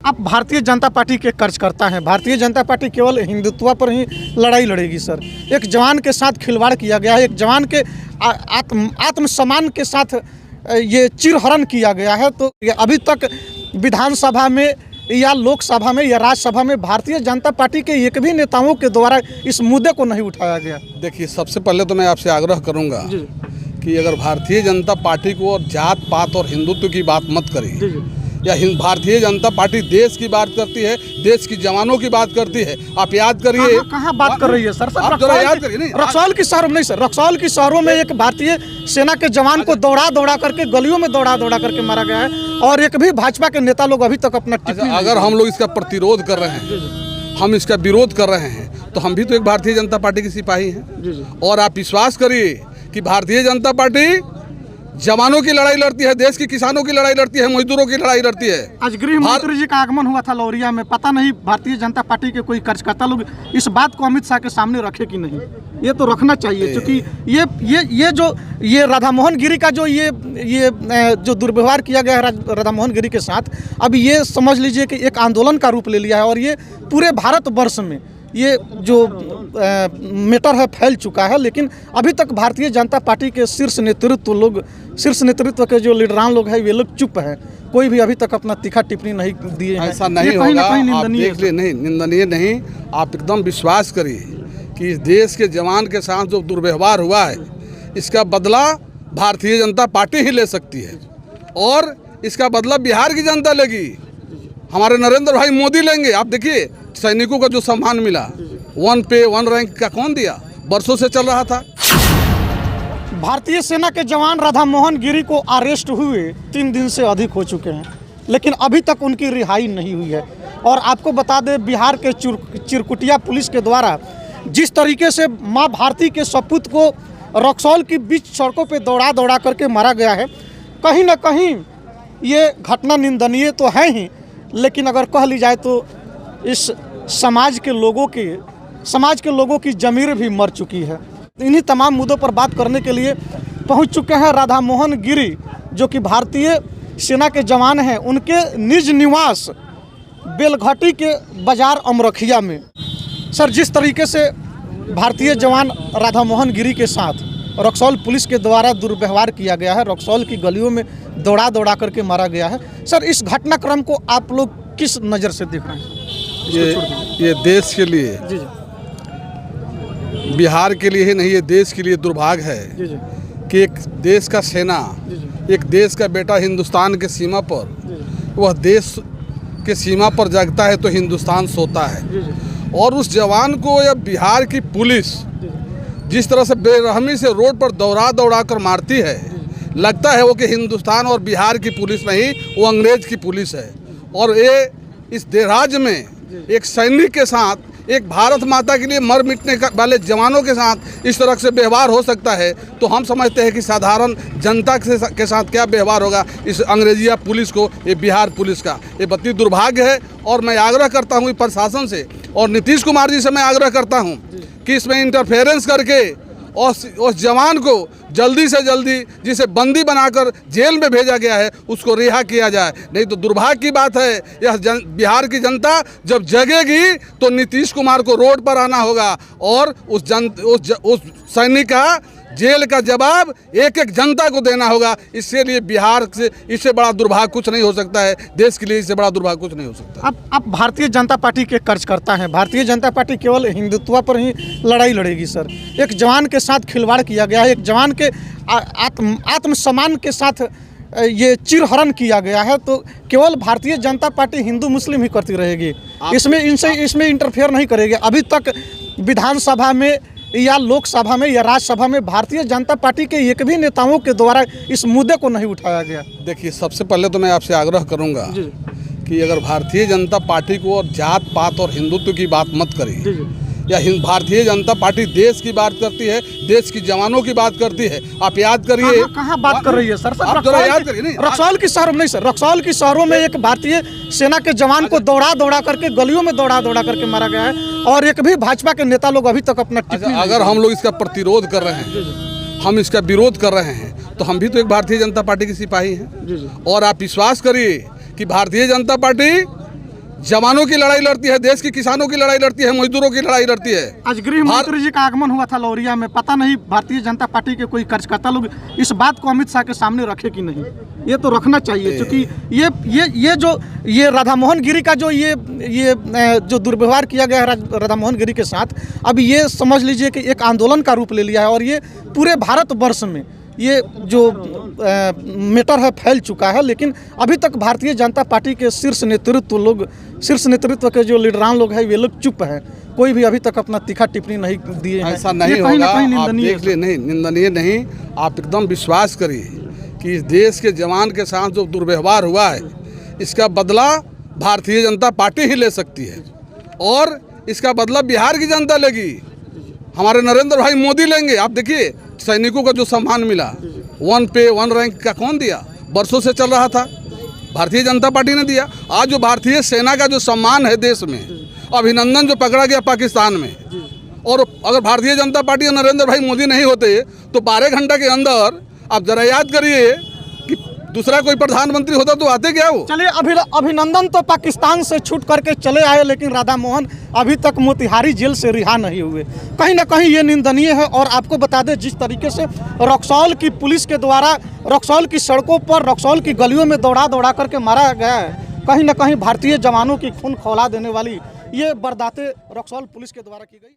आप भारतीय जनता पार्टी के कार्यकर्ता हैं। भारतीय जनता पार्टी केवल हिंदुत्व पर ही लड़ाई लड़ेगी सर। एक जवान के साथ खिलवाड़ किया गया है, एक जवान के आत्मसम्मान के साथ ये चिरहरण किया गया है। तो अभी तक विधानसभा में या लोकसभा में या राज्यसभा में भारतीय जनता पार्टी के एक भी नेताओं के द्वारा इस मुद्दे को नहीं उठाया गया। देखिए, सबसे पहले तो मैं आपसे आग्रह करूंगा कि अगर भारतीय जनता पार्टी को और जात पात और हिंदुत्व की बात मत करिए। या भारतीय जनता पार्टी देश की बात करती है, देश की जवानों की बात करती है। आप याद करिए कहाँ बात कर रही है सर? आप जरा याद करिए। नहीं, रक्सौल की शहरों में नहीं सर, रक्सौल की शहरों में एक भारतीय सेना के जवान को दौड़ा करके गलियों में दौड़ा करके मारा गया है और एक भी भाजपा के नेता लोग अभी तक अपना अगर हम लोग इसका प्रतिरोध कर रहे हैं, हम इसका विरोध कर रहे हैं, तो हम भी तो एक भारतीय जनता पार्टी के सिपाही हैं। और आप विश्वास करिए कि भारतीय जनता पार्टी जवानों की लड़ाई लड़ती है, देश के किसानों की लड़ाई लड़ती है, मजदूरों की लड़ाई लड़ती है। आज गृह मंत्री जी का आगमन हुआ था लौरिया में, पता नहीं भारतीय जनता पार्टी के कोई कार्यकर्ता लोग इस बात को अमित शाह के सामने रखे कि नहीं। ये तो रखना चाहिए, क्योंकि ये राधा मोहन गिरी का ये जो दुर्व्यवहार किया गया है राधा मोहन गिरी के साथ, अब ये समझ लीजिए कि एक आंदोलन का रूप ले लिया है और ये पूरे भारतवर्ष में ये जो मैटर है फैल चुका है। लेकिन अभी तक भारतीय जनता पार्टी के शीर्ष नेतृत्व के जो लीडरान लोग हैं वे लोग चुप हैं। कोई भी अभी तक अपना तीखा टिप्पणी नहीं दिए हैं। ऐसा नहीं होगा, आप देख ले। नहीं, निंदनीय नहीं, आप एकदम विश्वास करिए कि इस देश के जवान के साथ जो दुर्व्यवहार हुआ है, इसका बदला भारतीय जनता पार्टी ही ले सकती है और इसका बदला बिहार की जनता लेगी। हमारे नरेंद्र भाई मोदी लेंगे। आप देखिए, सैनिकों का जो सम्मान मिला, 1 पे 1 रैंक का कौन दिया? बरसों से चल रहा था। भारतीय सेना के जवान राधा मोहन गिरी को अरेस्ट हुए 3 दिन से अधिक हो चुके हैं, लेकिन अभी तक उनकी रिहाई नहीं हुई है। और आपको बता दें, बिहार के चिरकुटिया पुलिस के द्वारा जिस तरीके से माँ भारती के सपूत को रक्सौल की बीच सड़कों पे दौड़ा करके मारा गया है, कहीं ना कहीं ये घटना निंदनीय तो है ही, लेकिन अगर कह ली जाए तो इस समाज के लोगों की ज़मीर भी मर चुकी है। इन्हीं तमाम मुद्दों पर बात करने के लिए पहुंच चुके हैं राधा मोहन गिरी, जो कि भारतीय सेना के जवान हैं। उनके निज निवास बेलघटी के बाजार अमरखिया में सर, जिस तरीके से भारतीय जवान राधा मोहन गिरी के साथ रक्सौल पुलिस के द्वारा दुर्व्यवहार किया गया है, रक्सौल की गलियों में दौड़ा करके मारा गया है। सर, इस घटनाक्रम को आप लोग किस नज़र से देख रहे हैं? ये देश के लिए, बिहार के लिए ही नहीं, ये देश के लिए दुर्भाग्य है कि एक देश का सेना, एक देश का बेटा हिंदुस्तान के सीमा पर, वह देश के सीमा पर जगता है तो हिंदुस्तान सोता है। और उस जवान को या बिहार की पुलिस जिस तरह से बेरहमी से रोड पर दौड़ा कर मारती है, लगता है वो कि हिंदुस्तान और बिहार की पुलिस नहीं, वो अंग्रेज की पुलिस है। और ये इस राज्य में एक सैनिक के साथ, एक भारत माता के लिए मर मिटने वाले जवानों के साथ इस तरह से व्यवहार हो सकता है, तो हम समझते हैं कि साधारण जनता के साथ क्या व्यवहार होगा इस अंग्रेजिया पुलिस को, ये बिहार पुलिस का। ये बहुत दुर्भाग्य है। और मैं आग्रह करता हूँ प्रशासन से और नीतीश कुमार जी से मैं आग्रह करता हूँ कि इसमें इंटरफेरेंस करके और उस जवान को जल्दी से जल्दी, जिसे बंदी बनाकर जेल में भेजा गया है, उसको रिहा किया जाए। नहीं तो दुर्भाग्य की बात है, यह बिहार की जनता जब जगेगी तो नीतीश कुमार को रोड पर आना होगा और उस सैनिक का जेल का जवाब एक जनता को देना होगा। इससे लिए बिहार से इससे बड़ा दुर्भाग्य कुछ नहीं हो सकता है, देश के लिए इससे बड़ा दुर्भाग्य कुछ नहीं हो सकता। आप भारतीय जनता पार्टी के कार्यकर्ता हैं। भारतीय जनता पार्टी केवल हिंदुत्व पर ही लड़ाई लड़ेगी सर। एक जवान के साथ खिलवाड़ किया गया है, एक जवान के आत्मसम्मान के साथ ये चिरहरण किया गया है, तो केवल भारतीय जनता पार्टी हिंदू मुस्लिम ही करती रहेगी, इसमें इंटरफेयर नहीं करेगी। अभी तक विधानसभा में या लोकसभा में या राज्यसभा में भारतीय जनता पार्टी के एक भी नेताओं के द्वारा इस मुद्दे को नहीं उठाया गया। देखिए, सबसे पहले तो मैं आपसे आग्रह करूंगा कि अगर भारतीय जनता पार्टी को और जात पात और हिंदुत्व की बात मत करिए। या भारतीय जनता पार्टी देश की बात करती है, देश की जवानों की बात करती है। आप याद करिए कहाँ बात कर रही है सर? आप जरा याद करिए। रक्सौल की शहरों में नहीं सर, रक्सौल की शहरों में एक भारतीय सेना के जवान को दौड़ा करके गलियों में दौड़ा करके मारा गया है और एक भी भाजपा के नेता लोग अभी तक अपना अगर हम लोग इसका प्रतिरोध कर रहे हैं, हम इसका विरोध कर रहे हैं, तो हम भी तो एक भारतीय जनता पार्टी के सिपाही हैं। और आप विश्वास करिए कि भारतीय जनता पार्टी जवानों की लड़ाई लड़ती है, देश के किसानों की लड़ाई लड़ती है, मजदूरों की लड़ाई लड़ती है। आज गृह मंत्री जी का आगमन हुआ था लौरिया में, पता नहीं भारतीय जनता पार्टी के कोई कार्यकर्ता लोग इस बात को अमित शाह के सामने रखे कि नहीं। ये तो रखना चाहिए, क्योंकि ये राधा मोहन गिरी का जो जो दुर्व्यवहार किया गया है राधा मोहन गिरी के साथ, अब ये समझ लीजिए कि एक आंदोलन का रूप ले लिया है और ये पूरे भारतवर्ष में ये जो मैटर है फैल चुका है। लेकिन अभी तक भारतीय जनता पार्टी के शीर्ष नेतृत्व के जो लीडरान लोग हैं वे लोग चुप हैं, कोई भी अभी तक अपना तीखा टिप्पणी नहीं दिए हैं। ऐसा नहीं होगा, आप देख लिए, नहीं निंदनीय नहीं, आप एकदम विश्वास करिए कि इस देश के जवान के साथ जो दुर्व्यवहार हुआ है इसका बदला भारतीय जनता पार्टी ही ले सकती है और इसका बदला बिहार की जनता लेगी, हमारे नरेंद्र भाई मोदी लेंगे। आप देखिए सैनिकों का जो सम्मान मिला, 1 पे 1 रैंक का कौन दिया, बरसों से चल रहा था, भारतीय जनता पार्टी ने दिया। आज जो भारतीय सेना का जो सम्मान है देश में, अभिनंदन जो पकड़ा गया पाकिस्तान में, और अगर भारतीय जनता पार्टी और नरेंद्र भाई मोदी नहीं होते तो 12 घंटे के अंदर आप जरा याद करिए कि दूसरा कोई प्रधानमंत्री होता तो आते क्या वो। चलिए, अभिनंदन तो पाकिस्तान से छूट करके चले आए, लेकिन राधा मोहन अभी तक मोतिहारी जेल से रिहा नहीं हुए। कहीं ना कहीं ये निंदनीय है। और आपको बता दें, जिस तरीके से रक्सौल की पुलिस के द्वारा रक्सौल की सड़कों पर, रक्सौल की गलियों में दौड़ा करके मारा गया है, कहीं ना कहीं भारतीय जवानों की खून खौला देने वाली ये वारदातें रक्सौल पुलिस के द्वारा की गई।